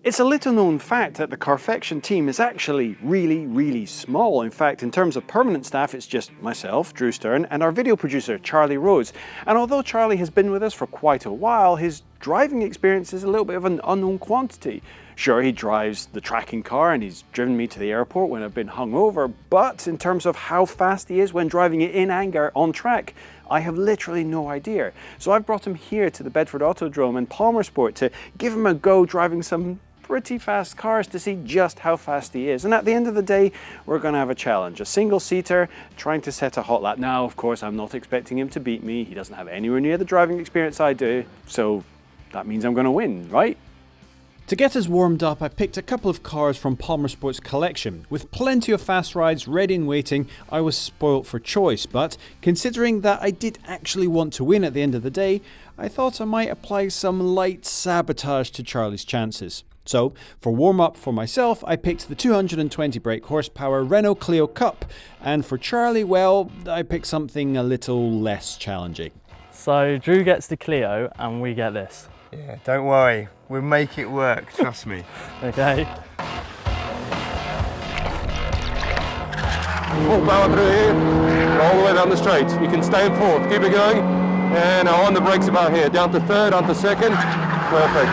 It's a little known fact that the Carfection team is actually really small. In fact, in terms of permanent staff, it's just myself, Drew Stern, and our video producer, Charlie Rose. And although Charlie has been with us for quite a while, his driving experience is a little bit of an unknown quantity. Sure, he drives the tracking car and he's driven me to the airport when I've been hungover, but in terms of how fast he is when driving it in anger on track, I have literally no idea. So I've brought him here to the Bedford Autodrome in Palmersport to give him a go driving some pretty fast cars to see just how fast he is. And at the end of the day, we're going to have a challenge, a single-seater trying to set a hot lap. Now, of course, I'm not expecting him to beat me. He doesn't have anywhere near the driving experience I do, so that means I'm going to win, right? To get us warmed up, I picked a couple of cars from Palmersport's collection. With plenty of fast rides ready and waiting, I was spoilt for choice, but considering that I did actually want to win at the end of the day, I thought I might apply some light sabotage to Charlie's chances. So, for warm-up for myself, I picked the 220 brake horsepower Renault Clio Cup, and for Charlie, well, I picked something a little less challenging. So Drew gets the Clio and we get this. Yeah, don't worry, we'll make it work, trust me. Okay. Full power through here, all the way down the straight. You can stay in fourth, keep it going. And now on the brakes about here, down to third, onto second. Perfect.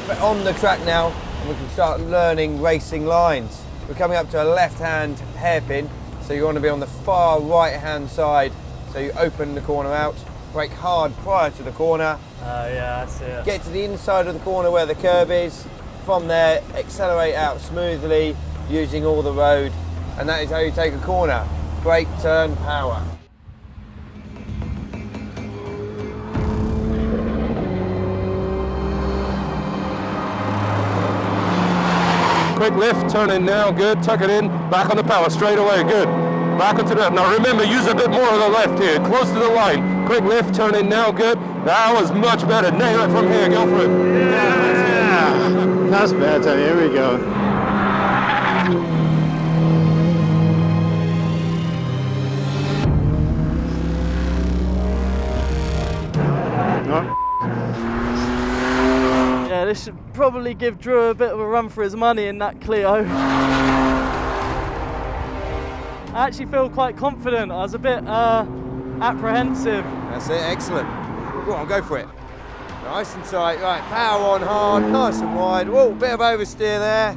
We're on the track now and we can start learning racing lines. We're coming up to a left-hand hairpin, so you want to be on the far right-hand side. So you open the corner out, brake hard prior to the corner. Oh yeah, I see it. Get to the inside of the corner where the curb is. From there, accelerate out smoothly using all the road, and that is how you take a corner. Brake, turn, power. Quick lift, turn in now, good, tuck it in, back on the power, straight away, good. Back onto the left. Now remember, use a bit more of the left here, close to the line. Quick lift, turn in now, good. That was much better, nail it from here, go for it. Yeah, that's better, here we go. Yeah, this should probably give Drew a bit of a run for his money in that Clio. I actually feel quite confident. I was a bit apprehensive. That's it, excellent. Go on, go for it. Nice and tight, right, power on hard, nice and wide. Whoa, bit of oversteer there.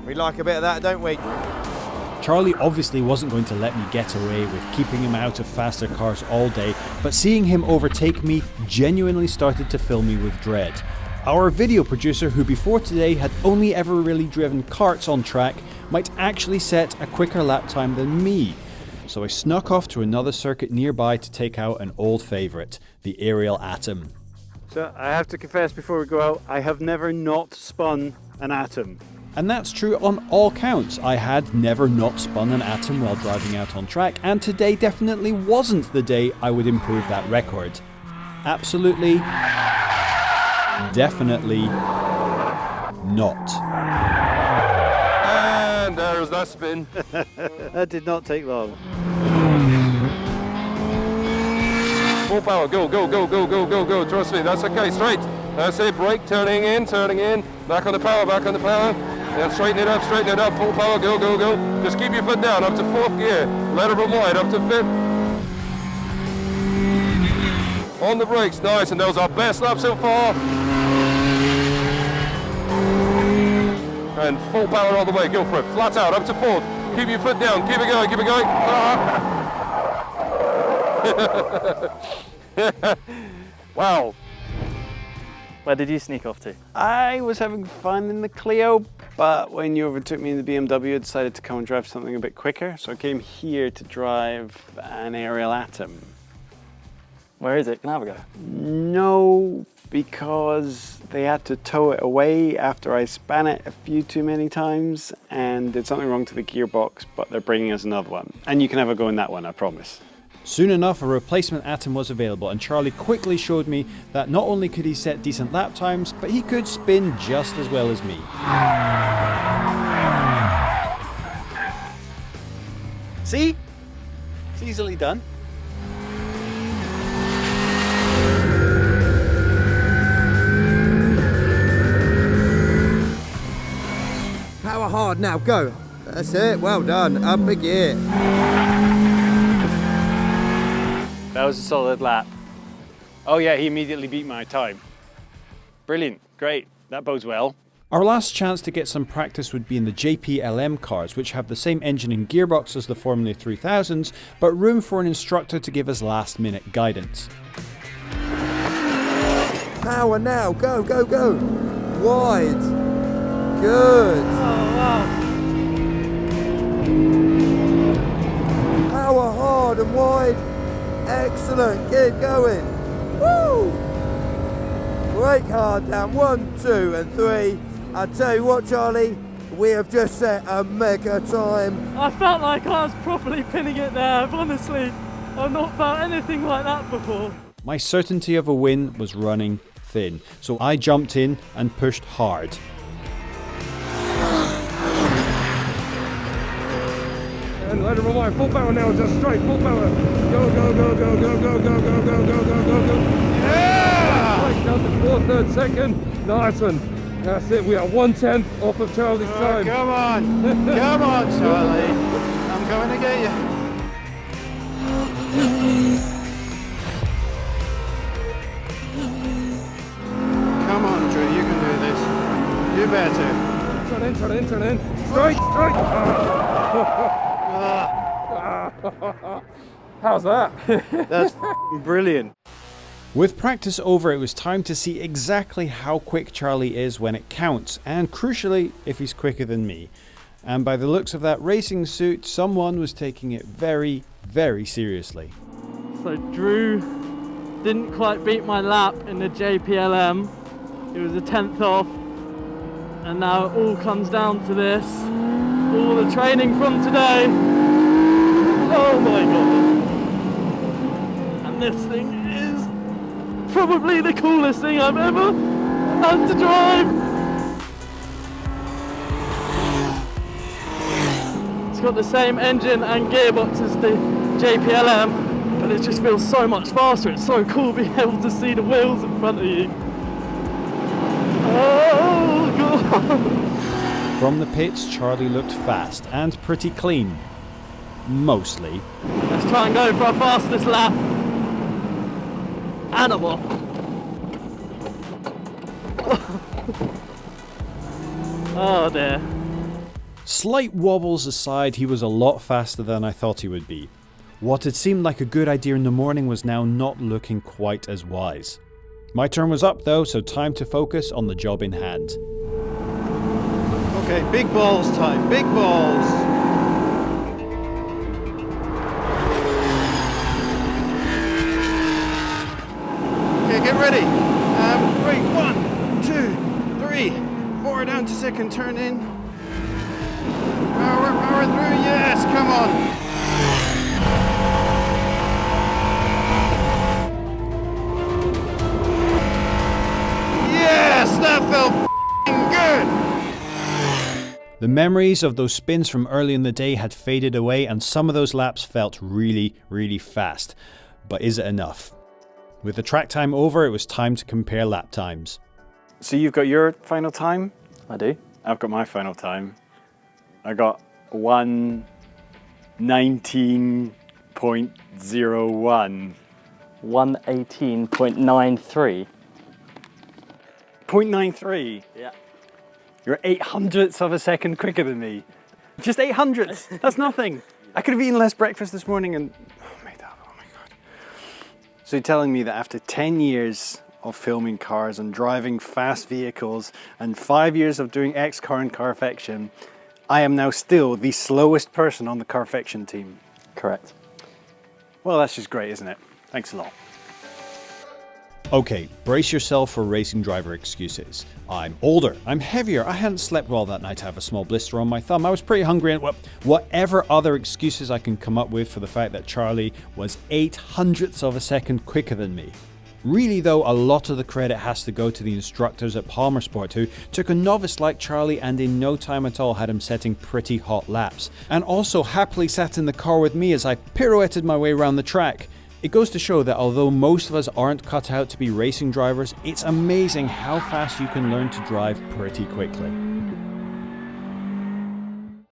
We like a bit of that, don't we? Charlie obviously wasn't going to let me get away with keeping him out of faster cars all day, but seeing him overtake me genuinely started to fill me with dread. Our video producer, who before today had only ever really driven karts on track, might actually set a quicker lap time than me. So I snuck off to another circuit nearby to take out an old favourite, the Ariel Atom. So I have to confess before we go out, I have never not spun an Atom. And that's true on all counts. I had never not spun an Atom while driving out on track, and today definitely wasn't the day I would improve that record. Absolutely, definitely not. And there's that spin. That did not take long. Full power, go, go, go, go, go, go, go. Trust me, that's okay, straight. That's it, brake, turning in, back on the power, Then straighten it up, full power, go, go, go. Just keep your foot down, up to fourth gear. Let it run wide, up to fifth. On the brakes, nice, and those are best laps so far. And full power all the way, go for it, flat out, up to fourth. Keep your foot down, keep it going, keep it going. Wow. Where did you sneak off to? I was having fun in the Clio, but when you overtook me in the BMW, I decided to come and drive something a bit quicker. So I came here to drive an Ariel Atom. Where is it? Can I have a go? No, because they had to tow it away after I span it a few too many times and did something wrong to the gearbox, but they're bringing us another one. And you can have a go in that one, I promise. Soon enough, a replacement Atom was available, and Charlie quickly showed me that not only could he set decent lap times, but he could spin just as well as me. See? It's easily done. hard now, go. That's it, well done, up a gear. That was a solid lap. Oh yeah, he immediately beat my time. Brilliant, great, that bodes well. Our last chance to get some practice would be in the JPLM cars, which have the same engine and gearbox as the Formula 3000s, but room for an instructor to give us last-minute guidance. Power now, go, go, go. Wide. Good. Oh, wow. Power hard and wide. Excellent, keep going. Woo! Brake hard down, 1, 2 and 3. I tell you what, Charlie, we have just set a mega time. I felt like I was properly pinning it there. Honestly, I've not felt anything like that before. My certainty of a win was running thin, so I jumped in and pushed hard. And let it rewind. Full power now, just straight. Full power. Go, go, go, go, go, go, go, go, go, go, go, go, go. Yeah! Right, down to 4/3 second. Nice one. That's it. We are 1/10 off of Charlie's time. Come on, come on, Charlie. I'm going to get you. Come on, Drew, you can do this. You better. Turn in, turn in, turn in. Straight, straight. How's that? That's brilliant. With practice over, it was time to see exactly how quick Charlie is when it counts, and crucially, if he's quicker than me. And by the looks of that racing suit, someone was taking it very, very seriously. So Drew didn't quite beat my lap in the JPLM. He was a 10th off. And now it all comes down to this. All the training from today. Oh my god. And this thing is probably the coolest thing I've ever had to drive. It's got the same engine and gearbox as the JPLM, but it just feels so much faster. It's so cool being able to see the wheels in front of you. Oh god. From the pits, Charlie looked fast and pretty clean. Mostly. Let's try and go for our fastest lap. And I'm off. Oh dear. Slight wobbles aside, he was a lot faster than I thought he would be. What had seemed like a good idea in the morning was now not looking quite as wise. My turn was up though, so time to focus on the job in hand. Okay, big balls time, big balls. Okay, get ready. Right, 1, 2, 3, 4 down to second, turn in. Power through, yes, come on. Yes, that felt good. The memories of those spins from early in the day had faded away, and some of those laps felt really, really fast. But is it enough? With the track time over, it was time to compare lap times. So you've got your final time? I do. I've got my final time. I got 1:19.01. 1:18.93. 0.93. Yeah. You're 800ths of a second quicker than me. Just 800ths. That's nothing. I could have eaten less breakfast this morning and made that. Oh my god. So you're telling me that after 10 years of filming cars and driving fast vehicles and 5 years of doing X-Car and Carfection, I am now still the slowest person on the Carfection team. Correct. Well, that's just great, isn't it? Thanks a lot. Okay, brace yourself for racing driver excuses. I'm older, I'm heavier, I hadn't slept well that night, I have a small blister on my thumb, I was pretty hungry, and whatever other excuses I can come up with for the fact that Charlie was 800ths of a second quicker than me. Really though, a lot of the credit has to go to the instructors at Palmer Sport, who took a novice like Charlie and in no time at all had him setting pretty hot laps, and also happily sat in the car with me as I pirouetted my way around the track. It goes to show that although most of us aren't cut out to be racing drivers, it's amazing how fast you can learn to drive pretty quickly.